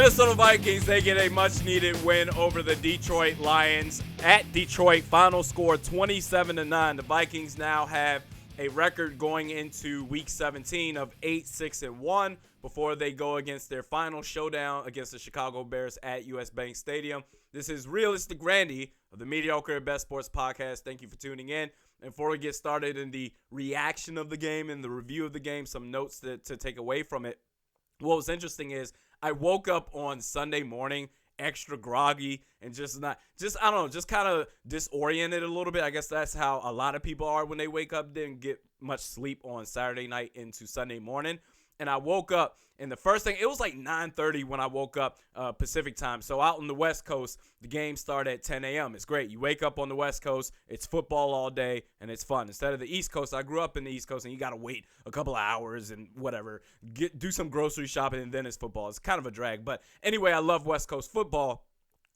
Minnesota Vikings, they get a much-needed win over the Detroit Lions at Detroit. Final score 27-9. The Vikings now have a record going into Week 17 of 8-6-1 before they go against their final showdown against the Chicago Bears at US Bank Stadium. This is Realistic Randy of the Mediokr Best Sports Podcast. Thank you for tuning in. And before we get started in the reaction of the game and the review of the game, some notes to take away from it. What was interesting is I woke up on Sunday morning extra groggy and just kind of disoriented a little bit. I guess that's how a lot of people are when they wake up. Didn't get much sleep on Saturday night into Sunday morning. And I woke up, and the first thing, it was like 9:30 when I woke up Pacific time. So out on the West Coast, the game started at 10 a.m. It's great. You wake up on the West Coast, it's football all day, and it's fun. Instead of the East Coast, I grew up in the East Coast, and you got to wait a couple of hours and whatever, do some grocery shopping, and then it's football. It's kind of a drag. But anyway, I love West Coast football.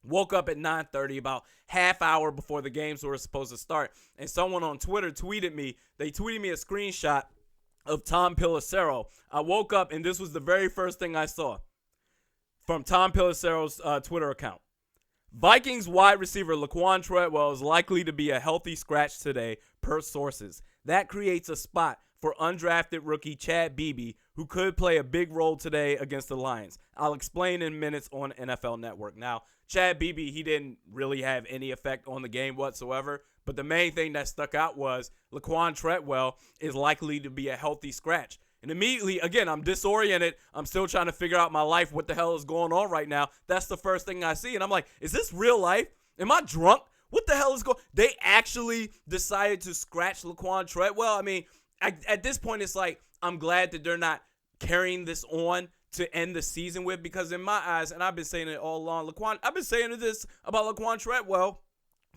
Woke up at 9:30, about half hour before the games were supposed to start. And someone on Twitter tweeted me. They tweeted me a screenshot of Tom Pelissero. I woke up, and this was the very first thing I saw from Tom Pelissero's Twitter account. Vikings wide receiver Laquon Treadwell is likely to be a healthy scratch today, per sources. That creates a spot for undrafted rookie Chad Beebe, who could play a big role today against the Lions. I'll explain in minutes on NFL Network. Now, Chad Beebe, he didn't really have any effect on the game whatsoever, but the main thing that stuck out was Laquon Treadwell is likely to be a healthy scratch. And immediately, again, I'm disoriented. I'm still trying to figure out my life. What the hell is going on right now? That's the first thing I see. And I'm like, is this real life? Am I drunk? What the hell is going on? They actually decided to scratch Laquon Treadwell. I mean, at this point, it's like, I'm glad that they're not carrying this on to end the season with, because in my eyes, and I've been saying it all along, I've been saying this about Laquon Treadwell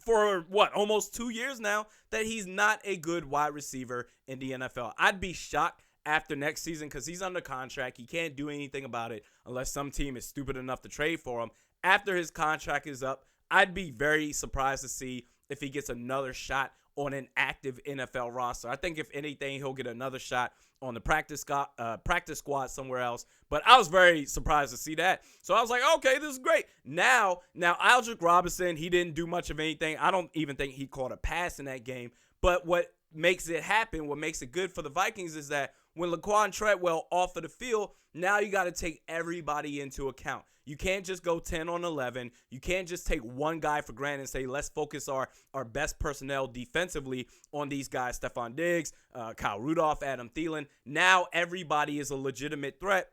for almost 2 years now, that he's not a good wide receiver in the NFL. I'd be shocked after next season, because he's under contract. He can't do anything about it unless some team is stupid enough to trade for him. After his contract is up, I'd be very surprised to see if he gets another shot on an active NFL roster. I think if anything, he'll get another shot on the practice squad somewhere else. But I was very surprised to see that. So I was like, okay, this is great. Now Aldrick Robinson, he didn't do much of anything. I don't even think he caught a pass in that game. But what makes it happen, what makes it good for the Vikings, is that when Laquon Treadwell off of the field, now you got to take everybody into account. You can't just go 10 on 11. You can't just take one guy for granted and say, let's focus our best personnel defensively on these guys, Stephon Diggs, Kyle Rudolph, Adam Thielen. Now everybody is a legitimate threat.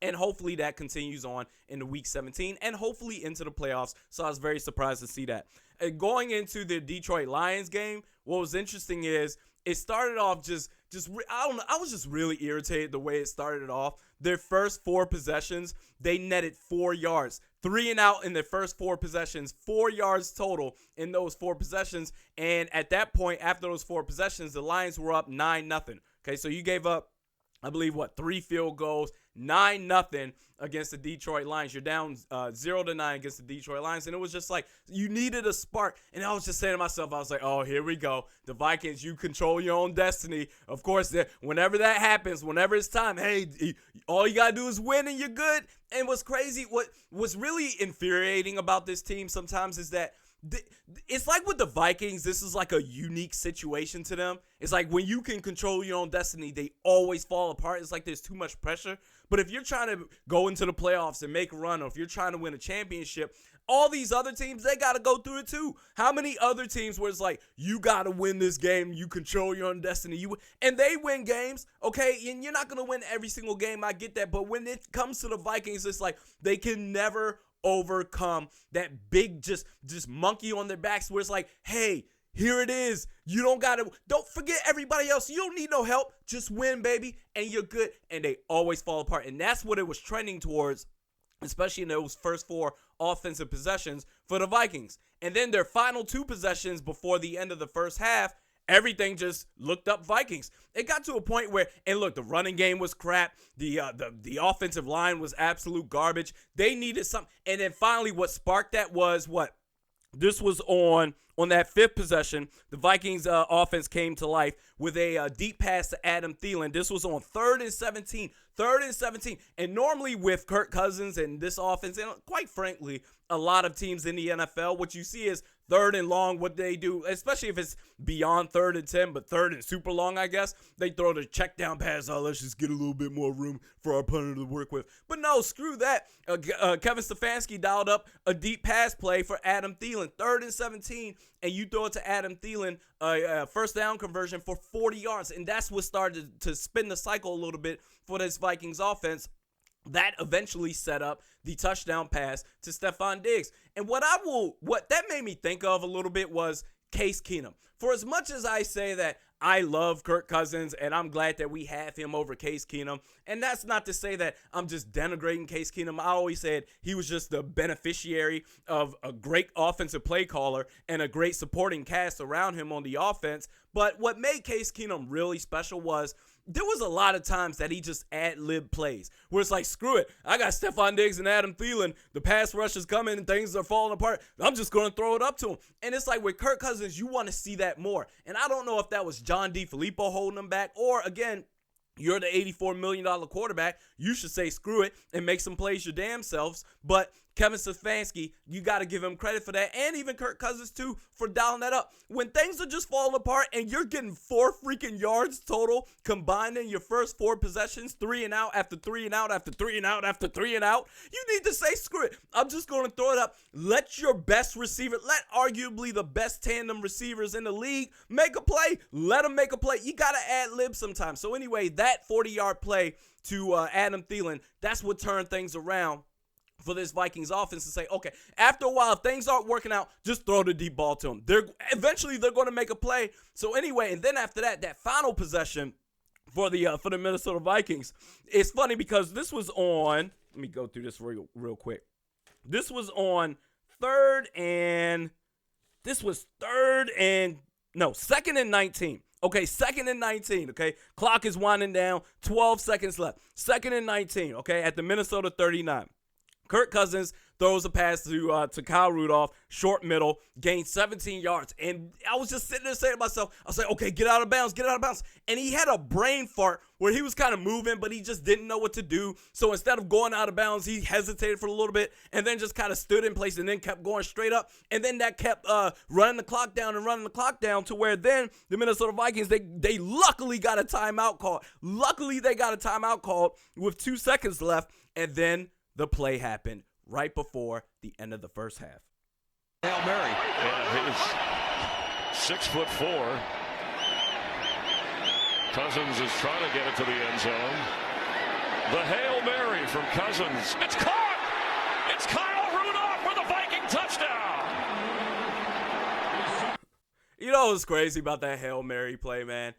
And hopefully that continues on into Week 17 and hopefully into the playoffs. So I was very surprised to see that. Going into the Detroit Lions game, what was interesting is it started off I was just really irritated the way it started off. Their first 4 possessions, they netted 4 yards. 3 and out in their first 4 possessions, 4 yards total in those 4 possessions. And at that point, after those 4 possessions, the Lions were up 9-0. Okay, so you gave up, I believe, 3 field goals, 9-0 against the Detroit Lions. You're down 0-9 against the Detroit Lions. And it was just like, you needed a spark. And I was just saying to myself, I was like, oh, here we go. The Vikings, you control your own destiny. Of course, whenever that happens, whenever it's time, hey, all you got to do is win and you're good. And what's crazy, what's really infuriating about this team sometimes is that it's like with the Vikings, this is like a unique situation to them. It's like when you can control your own destiny, they always fall apart. It's like there's too much pressure. But if you're trying to go into the playoffs and make a run, or if you're trying to win a championship, all these other teams, they got to go through it too. How many other teams where it's like, you got to win this game, you control your own destiny, and they win games, okay? And you're not going to win every single game, I get that. But when it comes to the Vikings, it's like they can never overcome that big just monkey on their backs where it's like, hey, here it is. You don't forget everybody else. You don't need no help. Just win, baby, and you're good. And they always fall apart. And that's what it was trending towards, especially in those first 4 offensive possessions for the Vikings. And then their final 2 possessions before the end of the first half, everything just looked up Vikings. It got to a point where, and look, the running game was crap. The offensive line was absolute garbage. They needed something. And then finally what sparked that was what? This was on that fifth possession. The Vikings offense came to life with a deep pass to Adam Thielen. This was on 3rd and 17. 3rd and 17. And normally with Kirk Cousins and this offense, and quite frankly, a lot of teams in the NFL, what you see is 3rd and long, what they do, especially if it's beyond 3rd and 10, but 3rd and super long, I guess, they throw the check down pass. Oh, let's just get a little bit more room for our punter to work with. But no, screw that. Kevin Stefanski dialed up a deep pass play for Adam Thielen. 3rd and 17, and you throw it to Adam Thielen, a first down conversion for 40 yards. And that's what started to spin the cycle a little bit for this Vikings offense. That eventually set up the touchdown pass to Stephon Diggs. And what that made me think of a little bit was Case Keenum. For as much as I say that I love Kirk Cousins and I'm glad that we have him over Case Keenum, and that's not to say that I'm just denigrating Case Keenum. I always said he was just the beneficiary of a great offensive play caller and a great supporting cast around him on the offense. But what made Case Keenum really special was there was a lot of times that he just ad-lib plays where it's like, screw it, I got Stephon Diggs and Adam Thielen. The pass rush is coming and things are falling apart. I'm just going to throw it up to him. And it's like with Kirk Cousins, you want to see that more. And I don't know if that was John DeFilippo holding him back or, again, you're the $84 million quarterback. You should say screw it and make some plays your damn selves. But Kevin Stefanski, you got to give him credit for that. And even Kirk Cousins, too, for dialing that up. When things are just falling apart and you're getting 4 freaking yards total combined in your first 4 possessions, 3 and out after 3 and out after 3 and out after 3 and out, you need to say screw it. I'm just going to throw it up. Let your best receiver, let arguably the best tandem receivers in the league make a play. Let them make a play. You got to ad-lib sometimes. So anyway, that 40-yard play to Adam Thielen, that's what turned things around for this Vikings offense to say, okay, after a while, if things aren't working out, just throw the deep ball to them. Eventually they're going to make a play. So anyway, and then after that final possession for the Minnesota Vikings, it's funny because this was on, let me go through this real quick. This was on 2nd and 19. Okay, 2nd and 19, okay? Clock is winding down, 12 seconds left. 2nd and 19, okay, at the Minnesota 39. Kirk Cousins throws a pass to Kyle Rudolph, short middle, gained 17 yards. And I was just sitting there saying to myself, I was like, okay, get out of bounds. And he had a brain fart where he was kind of moving, but he just didn't know what to do. So instead of going out of bounds, he hesitated for a little bit and then just kind of stood in place and then kept going straight up. And then that kept running the clock down to where then the Minnesota Vikings, they luckily got a timeout called. Luckily, they got a timeout called with 2 seconds left. And then the play happened right before the end of the first half. Hail Mary. Yeah, he's 6'4". Cousins is trying to get it to the end zone. The Hail Mary from Cousins. It's caught! It's Kyle Rudolph for the Viking touchdown! You know what's crazy about that Hail Mary play, man?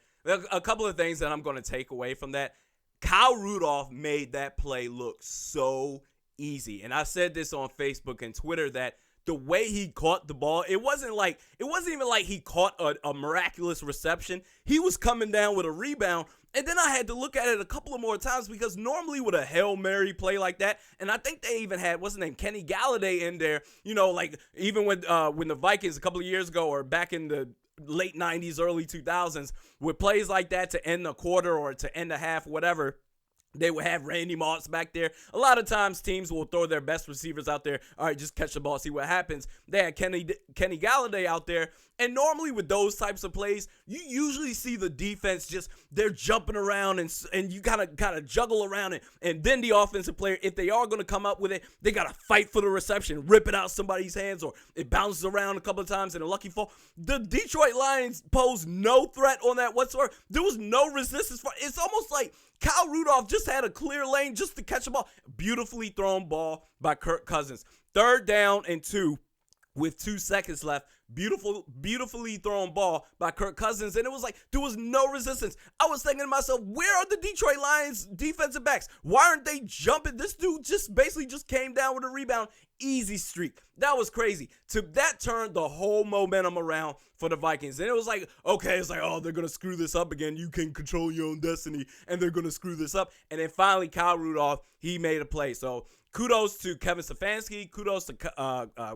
A couple of things that I'm going to take away from that. Kyle Rudolph made that play look so easy. And I said this on Facebook and Twitter that the way he caught the ball, it wasn't even like he caught a miraculous reception. He was coming down with a rebound. And then I had to look at it a couple of more times because normally with a Hail Mary play like that, and I think they even had, what's his name, Kenny Galladay in there, you know, like even when the Vikings a couple of years ago or back in the late 90s, early 2000s, with plays like that to end a quarter or to end a half, whatever, they would have Randy Moss back there. A lot of times teams will throw their best receivers out there. All right, just catch the ball, see what happens. They had Kenny Galladay out there. And normally with those types of plays, you usually see the defense just, they're jumping around and you kind of juggle around it. And then the offensive player, if they are going to come up with it, they got to fight for the reception, rip it out somebody's hands, or it bounces around a couple of times in a lucky fall. The Detroit Lions posed no threat on that whatsoever. There was no resistance. It's almost like Kyle Rudolph just had a clear lane just to catch a ball. Beautifully thrown ball by Kirk Cousins. 3rd down and 2 with 2 seconds left. Beautifully thrown ball by Kirk Cousins. And it was like there was no resistance. I was thinking to myself, where are the Detroit Lions defensive backs? Why aren't they jumping? This dude just basically just came down with a rebound easy streak. That was crazy. That turned the whole momentum around for the Vikings. And it was like, okay, it's like, oh, they're going to screw this up again. You can control your own destiny, and they're going to screw this up. And then finally, Kyle Rudolph, he made a play. So kudos to Kevin Stefanski. Kudos to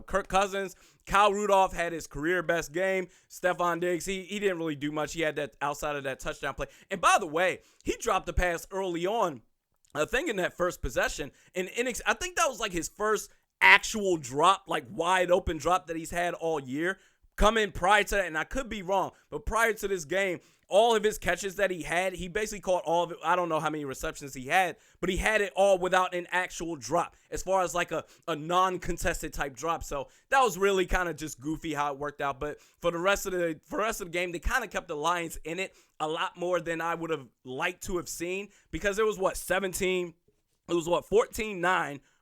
Kirk Cousins. Kyle Rudolph had his career best game. Stephon Diggs, he didn't really do much. He had that outside of that touchdown play. And by the way, he dropped the pass early on, I think in that first possession. And I think that was like his first actual drop, like wide open drop that he's had all year. Coming prior to that, and I could be wrong, but prior to this game, all of his catches that he had, he basically caught all of it. I don't know how many receptions he had, but he had it all without an actual drop, as far as like a non-contested type drop. So that was really kind of just goofy how it worked out. But for the rest of the game, they kind of kept the Lions in it a lot more than I would have liked to have seen, because it was 14-9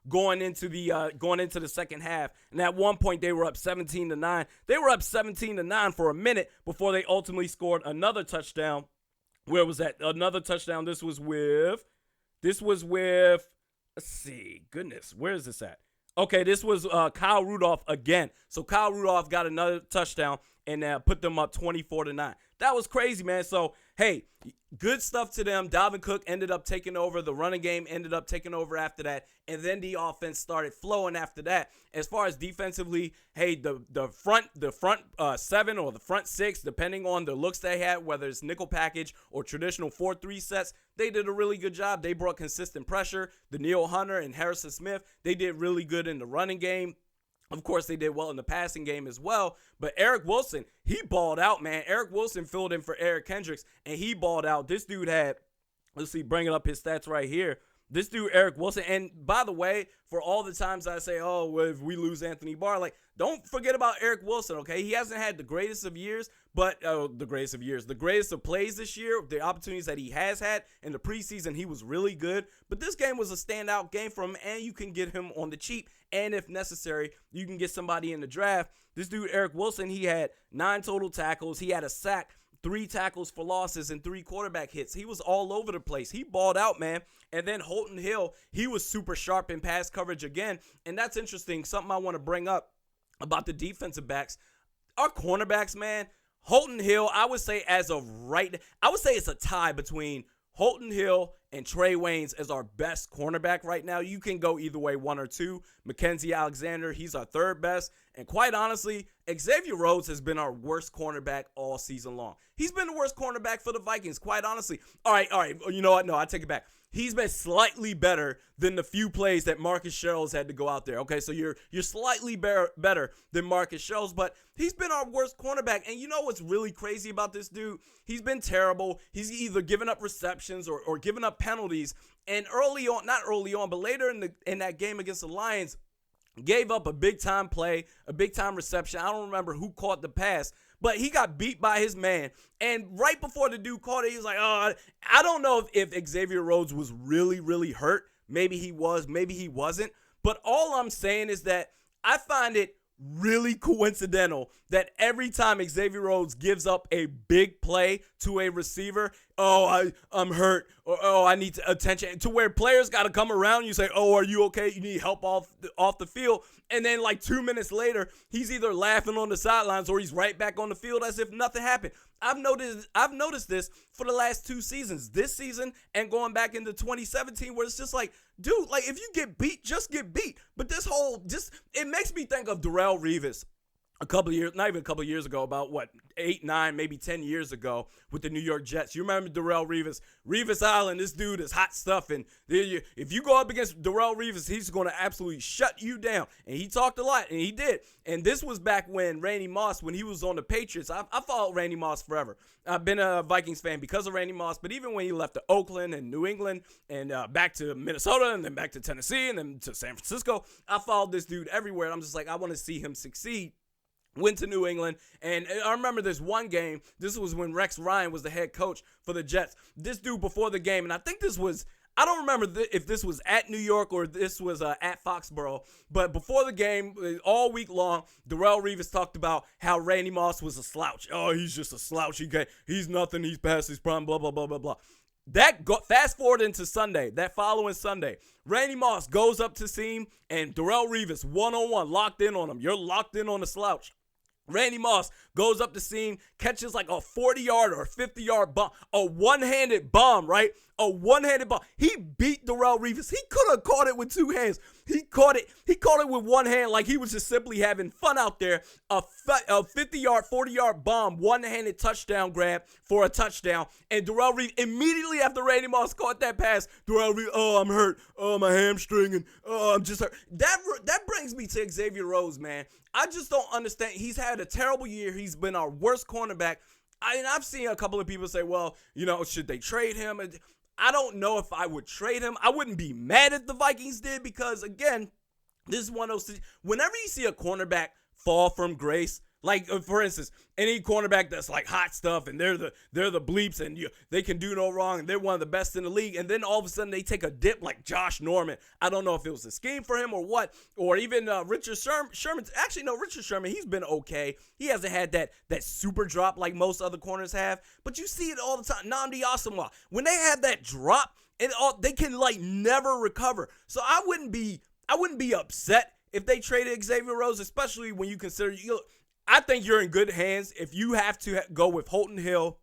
going into the second half. And at one point they were up 17-9. They were up 17-9 for a minute before they ultimately scored another touchdown. Where was that? Another touchdown. This was with let's see. Goodness, where is this at? Okay, this was Kyle Rudolph again. So Kyle Rudolph got another touchdown and put them up 24-9. That was crazy, man. So, hey, good stuff to them. Dalvin Cook ended up taking over. The running game ended up taking over after that. And then the offense started flowing after that. As far as defensively, hey, the front seven or the front six, depending on the looks they had, whether it's nickel package or traditional 4-3 sets, they did a really good job. They brought consistent pressure. Danielle Hunter and Harrison Smith, they did really good in the running game. Of course, they did well in the passing game as well. But Eric Wilson, he balled out, man. Eric Wilson filled in for Eric Kendricks, and he balled out. This dude had, let's see, bringing up his stats right here. This dude, Eric Wilson, and by the way, for all the times I say, oh, well, if we lose Anthony Barr, like, don't forget about Eric Wilson, okay? He hasn't had the greatest of years, but the greatest of plays this year, the opportunities that he has had in the preseason, he was really good. But this game was a standout game for him, and you can get him on the cheap, and if necessary, you can get somebody in the draft. This dude, Eric Wilson, he had 9 total tackles. He had a sack, 3 tackles for losses, and 3 quarterback hits. He was all over the place. He balled out, man. And then Holton Hill, he was super sharp in pass coverage again. And that's interesting. Something I want to bring up about the defensive backs. Our cornerbacks, man, Holton Hill, I would say it's a tie between Holton Hill and Trey Waynes as our best cornerback right now. You can go either way, 1 or 2. Mackenzie Alexander, he's our 3rd best. And quite honestly, Xavier Rhodes has been our worst cornerback all season long. He's been the worst cornerback for the Vikings, quite honestly. All right. You know what? No, I take it back. He's been slightly better than the few plays that Marcus Sherrills had to go out there. Okay, so you're slightly better than Marcus Sherrills, but he's been our worst cornerback. And you know what's really crazy about this dude? He's been terrible. He's either given up receptions or given up penalties. And not early on, but later in that game against the Lions, gave up a big-time play, a big-time reception. I don't remember who caught the pass, but he got beat by his man. And right before the dude caught it, he was like, oh, I don't know if Xavier Rhodes was really, really hurt. Maybe he was, maybe he wasn't. But all I'm saying is that I find it really coincidental that every time Xavier Rhodes gives up a big play to a receiver, I'm hurt, or I need attention, to where players got to come around you, say, oh, are you okay? You need help off the field. And then like 2 minutes later, he's either laughing on the sidelines or he's right back on the field as if nothing happened. I've noticed this for the last 2 seasons, this season and going back into 2017, where it's just like, dude, like if you get beat, just get beat. But it makes me think of Darrelle Revis not even a couple of years ago, about 8, 9, maybe 10 years ago with the New York Jets. You remember Darrelle Revis? Revis Island, this dude is hot stuff. And if you go up against Darrelle Revis, he's going to absolutely shut you down. And he talked a lot, and he did. And this was back when Randy Moss, when he was on the Patriots. I followed Randy Moss forever. I've been a Vikings fan because of Randy Moss. But even when he left to Oakland and New England and back to Minnesota and then back to Tennessee and then to San Francisco, I followed this dude everywhere. And I'm just like, I want to see him succeed. Went to New England, and I remember this one game. This was when Rex Ryan was the head coach for the Jets. This dude before the game, and I think this was, I don't remember if this was at New York or this was at Foxborough, but before the game, all week long, Darrelle Revis talked about how Randy Moss was a slouch. Oh, he's just a slouch. He's nothing. He's past his prime, blah, blah, blah, blah, blah. Fast forward into Sunday, that following Sunday, Randy Moss goes up to seam, and Darrelle Revis one-on-one, locked in on him. You're locked in on the slouch. Randy Moss goes up the seam, catches like a 40-yard or a 50-yard bomb, a one-handed bomb, right? A one-handed bomb. He beat Darrelle Revis. He could have caught it with two hands. He caught it with one hand like he was just simply having fun out there. A 50-yard, 40-yard bomb, one-handed touchdown grab for a touchdown. And Darrelle Revis, immediately after Randy Moss caught that pass, Darrelle Revis, I'm hurt. Oh, my hamstring, and I'm just hurt. That brings me to Xavier Rhodes, man. I just don't understand. He's had a terrible year. He's been our worst cornerback. I've seen a couple of people say, well, should they trade him? I don't know if I would trade him. I wouldn't be mad if the Vikings did because, again, this is one of those. Whenever you see a cornerback fall from grace, like, for instance, any cornerback that's like hot stuff and they're the bleeps and they can do no wrong and they're one of the best in the league, and then all of a sudden they take a dip like Josh Norman. I don't know if it was a scheme for him or what, or even Richard Sherman. Actually, no, Richard Sherman, he's been okay. He hasn't had that super drop like most other corners have, but you see it all the time. Nnamdi Asomugha, when they have that drop, they can like never recover. So I wouldn't be upset if they traded Xavier Rhodes, especially when you consider I think you're in good hands if you have to go with Holton Hill,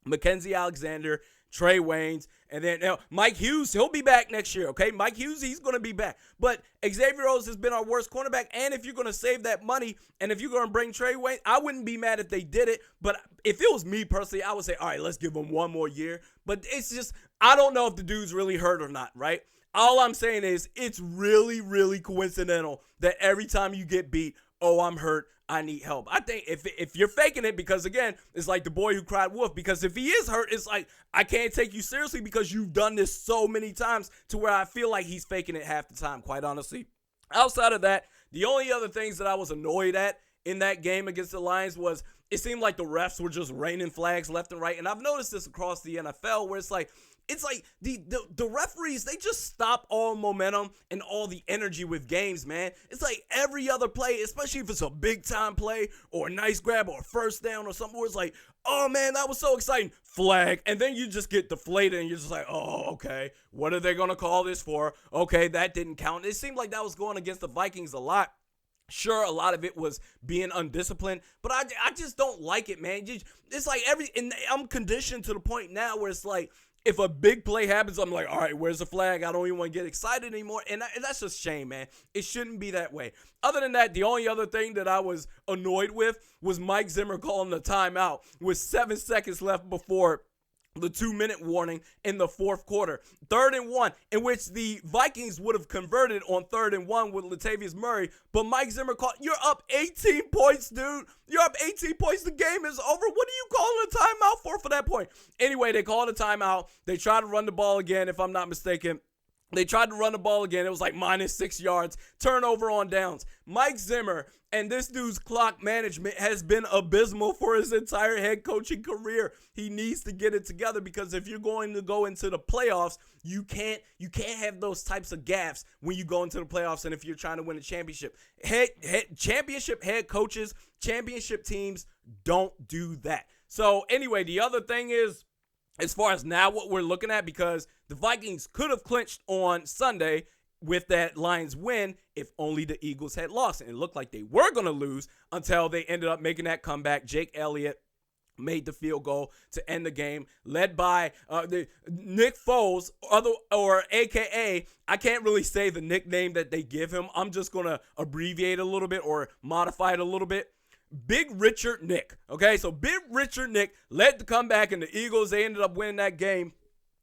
Mackenzie Alexander, Trey Waynes, and then Mike Hughes. He'll be back next year, okay? Mike Hughes, he's going to be back. But Xavier Rhodes has been our worst cornerback, and if you're going to save that money and if you're going to bring Trey Waynes, I wouldn't be mad if they did it. But if it was me personally, I would say, all right, let's give him one more year. But it's just, I don't know if the dude's really hurt or not, right? All I'm saying is it's really, really coincidental that every time you get beat, oh, I'm hurt, I need help. I think if you're faking it, because again, it's like the boy who cried wolf, because if he is hurt, it's like I can't take you seriously because you've done this so many times to where I feel like he's faking it half the time, quite honestly. Outside of that, the only other things that I was annoyed at in that game against the Lions was it seemed like the refs were just raining flags left and right. And I've noticed this across the NFL where it's like the referees, they just stop all momentum and all the energy with games, man. It's like every other play, especially if it's a big-time play or a nice grab or a first down or something where it's like, oh, man, that was so exciting. Flag. And then you just get deflated and you're just like, oh, okay, what are they going to call this for? Okay, that didn't count. It seemed like that was going against the Vikings a lot. Sure, a lot of it was being undisciplined, but I just don't like it, man. It's like and I'm conditioned to the point now where it's like, if a big play happens, I'm like, all right, where's the flag? I don't even want to get excited anymore. And that's just shame, man. It shouldn't be that way. Other than that, the only other thing that I was annoyed with was Mike Zimmer calling the timeout with 7 seconds left before the 2-minute warning in the fourth quarter. 3rd and 1, in which the Vikings would have converted on 3rd and 1 with Latavius Murray, but Mike Zimmer called, you're up 18 points, dude. You're up 18 points. The game is over. What are you calling a timeout for that point? Anyway, they called a timeout. They tried to run the ball again, if I'm not mistaken. They tried to run the ball again. It was like -6 yards. Turnover on downs. Mike Zimmer and this dude's clock management has been abysmal for his entire head coaching career. He needs to get it together, because if you're going to go into the playoffs, you can't have those types of gaffes when you go into the playoffs and if you're trying to win a championship. Championship head coaches, championship teams don't do that. So anyway, the other thing is, as far as now what we're looking at, because the Vikings could have clinched on Sunday with that Lions win if only the Eagles had lost. And it looked like they were going to lose until they ended up making that comeback. Jake Elliott made the field goal to end the game, led by Nick Foles, or AKA, I can't really say the nickname that they give him. I'm just going to abbreviate a little bit or modify it a little bit. Big Richard Nick. Okay, so Big Richard Nick led the comeback, and the Eagles, they ended up winning that game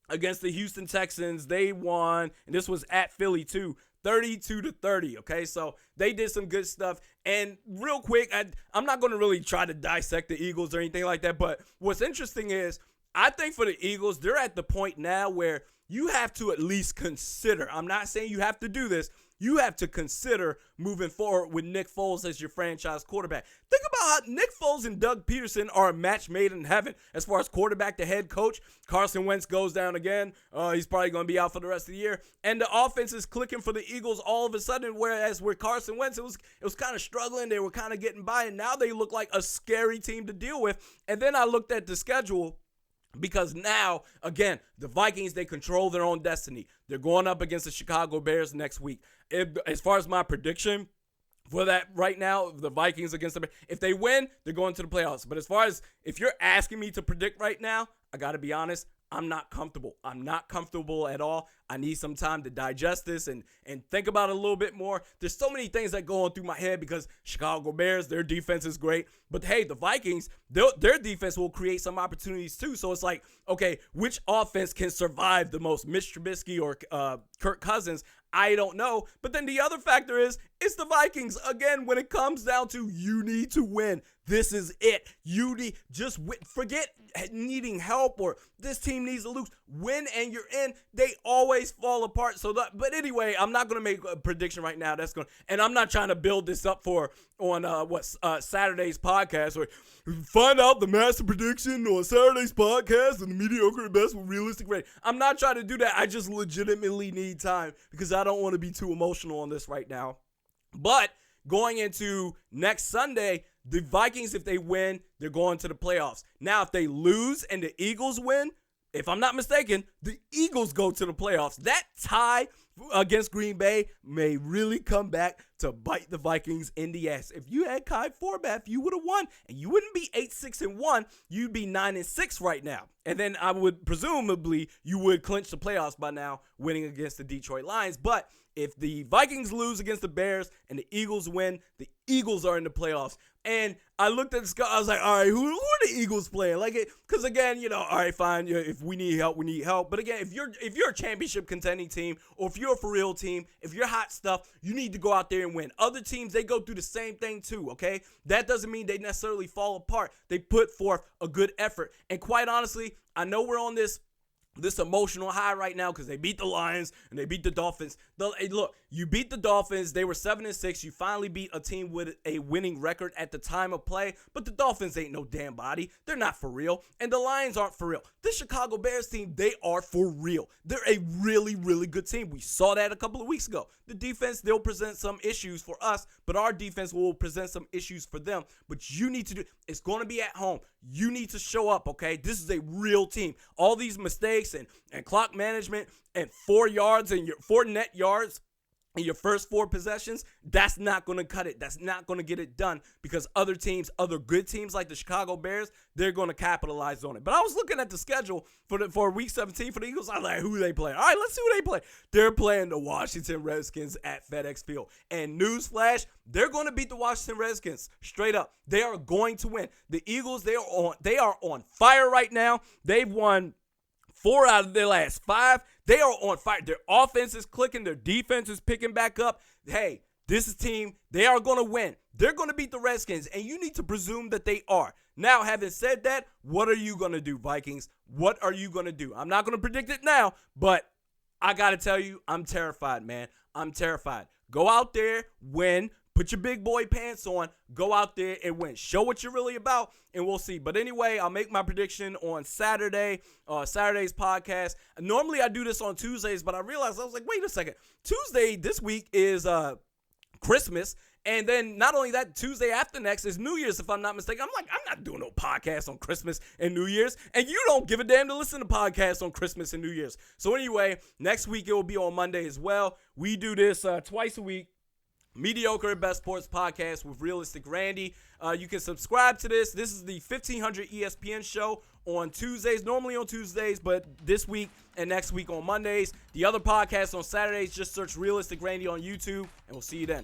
against the Houston Texans. They won, and this was at Philly too, 32-30. Okay, so they did some good stuff. And real quick, I'm not going to really try to dissect the Eagles or anything like that, but what's interesting is I think for the Eagles, they're at the point now where you have to at least consider, I'm not saying you have to do this, you have to consider moving forward with Nick Foles as your franchise quarterback. Think about how Nick Foles and Doug Peterson are a match made in heaven as far as quarterback to head coach. Carson Wentz goes down again. He's probably going to be out for the rest of the year. And the offense is clicking for the Eagles all of a sudden, whereas with Carson Wentz, it was kind of struggling. They were kind of getting by, and now they look like a scary team to deal with. And then I looked at the schedule Because now, again, the Vikings, they control their own destiny. They're going up against the Chicago Bears next week. As far as my prediction for that right now, the Vikings against the Bears, if they win, they're going to the playoffs. But as far as if you're asking me to predict right now, I got to be honest, I'm not comfortable. I'm not comfortable at all. I need some time to digest this and think about it a little bit more. There's so many things that go on through my head because Chicago Bears, their defense is great. But hey, the Vikings, their defense will create some opportunities too. So it's like, okay, which offense can survive the most? Mitch Trubisky or Kirk Cousins? I don't know. But then the other factor is, it's the Vikings. Again, when it comes down to you need to win, this is it. You need, just forget needing help or this team needs to lose. Win and you're in. They always fall apart. But anyway, I'm not going to make a prediction right now. And I'm not trying to build this up on Saturday's podcast or find out the master prediction on Saturday's podcast and the mediocre at best with realistic rating. I'm not trying to do that. I just legitimately need time because I don't want to be too emotional on this right now. But going into next Sunday, the Vikings, if they win, they're going to the playoffs. Now, if they lose and the Eagles win, if I'm not mistaken, the Eagles go to the playoffs. That tie against Green Bay may really come back to bite the Vikings in the ass. If you had Kai Forbath, you would have won, and you wouldn't be 8-6-1. You'd be 9-6 right now. And then I would presumably you would clinch the playoffs by now, winning against the Detroit Lions. But if the Vikings lose against the Bears and the Eagles win, the Eagles are in the playoffs. And I looked at the score. I was like, all right, who are the Eagles playing? Because again, all right, fine. If we need help, we need help. But again, if you're a championship contending team, or if you're a for real team, if you're hot stuff, you need to go out there and win. Other teams, they go through the same thing too. Okay, that doesn't mean they necessarily fall apart. They put forth a good effort. And quite honestly, I know we're on this emotional high right now because they beat the Lions and they beat the Dolphins. Hey, look, you beat the Dolphins. They were 7-6. You finally beat a team with a winning record at the time of play. But the Dolphins ain't no damn body. They're not for real. And the Lions aren't for real. This Chicago Bears team, they are for real. They're a really, really good team. We saw that a couple of weeks ago. The defense, they'll present some issues for us, but our defense will present some issues for them. But you need to it's going to be at home. You need to show up, okay? This is a real team. All these mistakes and clock management and 4 yards and your 4 net yards in your first 4 possessions, that's not going to cut it. That's not going to get it done because other teams, other good teams like the Chicago Bears, they're going to capitalize on it. But I was looking at the schedule for week 17 for the Eagles. I was like, who they play? All right, let's see who they play. They're playing the Washington Redskins at FedEx Field. And newsflash, they're going to beat the Washington Redskins straight up. They are going to win. The Eagles, they are on fire right now. They've won 4 out of their last 5. They are on fire. Their offense is clicking. Their defense is picking back up. Hey, this is team. They are going to win. They're going to beat the Redskins, and you need to presume that they are. Now, having said that, what are you going to do, Vikings? What are you going to do? I'm not going to predict it now, but I got to tell you, I'm terrified, man. I'm terrified. Go out there, win. Put your big boy pants on, go out there and win. Show what you're really about, and we'll see. But anyway, I'll make my prediction on Saturday's podcast. Normally, I do this on Tuesdays, but I realized, I was like, wait a second. Tuesday this week is Christmas, and then not only that, Tuesday after next is New Year's, if I'm not mistaken. I'm like, I'm not doing no podcast on Christmas and New Year's, and you don't give a damn to listen to podcasts on Christmas and New Year's. So anyway, next week it will be on Monday as well. We do this twice a week. Mediokr Best Sports Podcast with Realistic Randy. You can subscribe to this. This is the 1500 ESPN show on Tuesdays, normally on Tuesdays, but this week and next week on Mondays. The other podcast on Saturdays, just search Realistic Randy on YouTube, and we'll see you then.